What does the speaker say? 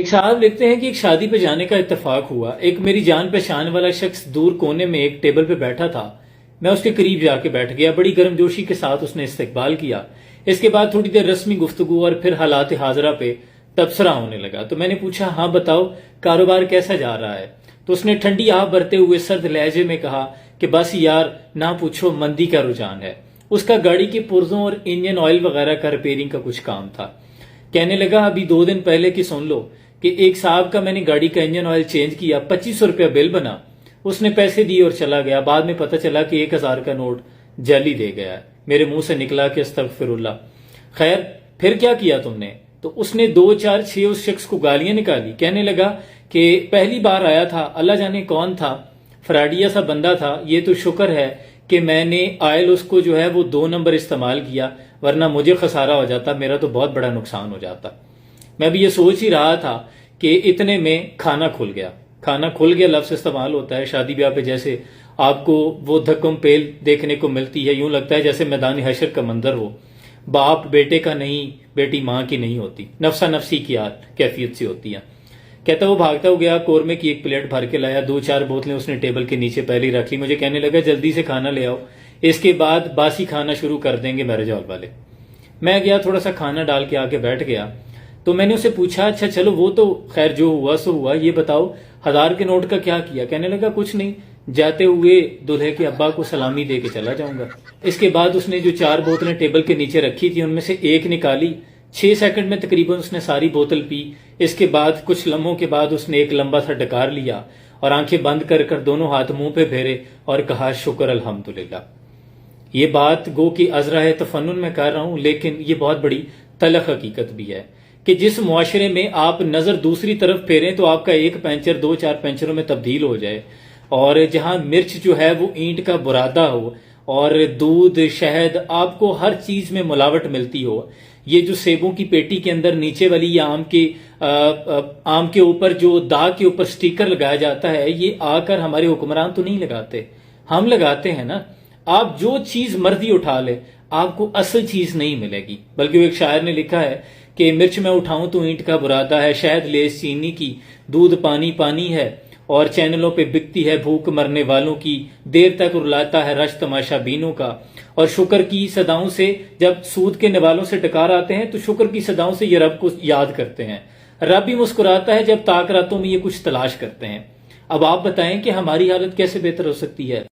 ایک صاحب لکھتے ہیں کہ ایک شادی پہ جانے کا اتفاق ہوا. ایک میری جان پہچان والا شخص دور کونے میں ایک ٹیبل پہ بیٹھا تھا. میں اس کے قریب جا کے بیٹھ گیا. بڑی گرم جوشی کے ساتھ اس نے استقبال کیا. اس کے بعد تھوڑی دیر رسمی گفتگو اور پھر حالات حاضرہ پہ تبصرہ ہونے لگا. تو میں نے پوچھا ہاں بتاؤ کاروبار کیسا جا رہا ہے؟ تو اس نے ٹھنڈی آہ بھرتے ہوئے سرد لہجے میں کہا کہ بس یار نہ پوچھو مندی کا رجحان ہے. اس کا گاڑی کے پرزوں اور انجن آئل وغیرہ کا ریپیئرنگ کا کچھ کام تھا. کہنے لگا ابھی 2 دن پہلے کی سن لو کہ ایک صاحب کا میں نے گاڑی کا انجن آئل چینج کیا, 2500 روپیہ بل بنا. اس نے پیسے دیے اور چلا گیا. بعد میں پتہ چلا کہ 1000 کا نوٹ جعلی دے گیا ہے. میرے منہ سے نکلا کہ استغفر اللہ. خیر پھر کیا کیا تم نے؟ تو اس نے 2 4 6 اس شخص کو گالیاں نکالی. کہنے لگا کہ پہلی بار آیا تھا, اللہ جانے کون تھا, فراڈیا سا بندہ تھا. یہ تو شکر ہے کہ میں نے آئل اس کو جو ہے وہ 2 نمبر استعمال کیا, ورنہ مجھے خسارہ ہو جاتا, میرا تو بہت بڑا نقصان ہو جاتا. میں بھی یہ سوچ ہی رہا تھا کہ اتنے میں کھانا کھل گیا. کھانا کھل گیا لفظ استعمال ہوتا ہے شادی بیاہ پہ, جیسے آپ کو وہ دھکم پیل دیکھنے کو ملتی ہے. یوں لگتا ہے جیسے میدان حشر کا منظر ہو. باپ بیٹے کا نہیں, بیٹی ماں کی نہیں ہوتی, نفسا نفسی کی کیفیت سی ہوتی ہے. کہتا وہ بھاگتا ہو گیا, قورمے کی 1 پلیٹ بھر کے لایا. 2 4 بوتلیں اس نے ٹیبل کے نیچے پہلے ہی رکھ لی. مجھے کہنے لگا جلدی سے کھانا لے آؤ, اس کے بعد باسی کھانا شروع کر دیں گے میرج ہال والے. میں گیا, تھوڑا سا کھانا ڈال کے آ کے بیٹھ گیا. تو میں نے اسے پوچھا اچھا چلو وہ تو خیر جو ہوا سو ہوا, یہ بتاؤ 1000 کے نوٹ کا کیا کیا؟ کہنے لگا کچھ نہیں, جاتے ہوئے دلہے کے ابا کو سلامی دے کے چلا جاؤں گا. اس کے بعد اس نے جو 4 بوتلیں ٹیبل کے نیچے رکھی تھی ان میں سے ایک نکالی. 6 سیکنڈ میں تقریباً اس نے ساری بوتل پی. اس کے بعد کچھ لمحوں کے بعد اس نے ایک لمبا سا ڈکار لیا اور آنکھیں بند کر کر دونوں ہاتھ منہ پہ پھیرے اور کہا شکر الحمدللہ. یہ بات گو کہ ازرہ تفنن میں کر رہا ہوں, لیکن یہ بہت بڑی تلخ حقیقت بھی ہے کہ جس معاشرے میں آپ نظر دوسری طرف پھیریں تو آپ کا ایک پینچر 2 4 پینچروں میں تبدیل ہو جائے, اور جہاں مرچ جو ہے وہ اینٹ کا برادہ ہو اور دودھ شہد آپ کو ہر چیز میں ملاوٹ ملتی ہو. یہ جو سیبوں کی پیٹی کے اندر نیچے والی یا آم کے اوپر جو داغ کے اوپر سٹیکر لگایا جاتا ہے, یہ آ کر ہمارے حکمران تو نہیں لگاتے, ہم لگاتے ہیں نا. آپ جو چیز مرضی اٹھا لے آپ کو اصل چیز نہیں ملے گی. بلکہ ایک شاعر نے لکھا ہے کہ مرچ میں اٹھاؤں تو اینٹ کا برادہ ہے, شہد لیس چینی کی, دودھ پانی پانی ہے, اور چینلوں پہ بکتی ہے بھوک مرنے والوں کی, دیر تک رلاتا ہے رش تماشا بینوں کا. اور شکر کی صداؤں سے جب سود کے نوالوں سے ڈکار آتے ہیں تو شکر کی صداؤں سے یہ رب کو یاد کرتے ہیں. رب بھی مسکراتا ہے جب تاک راتوں میں یہ کچھ تلاش کرتے ہیں. اب آپ بتائیں کہ ہماری حالت کیسے بہتر ہو سکتی ہے؟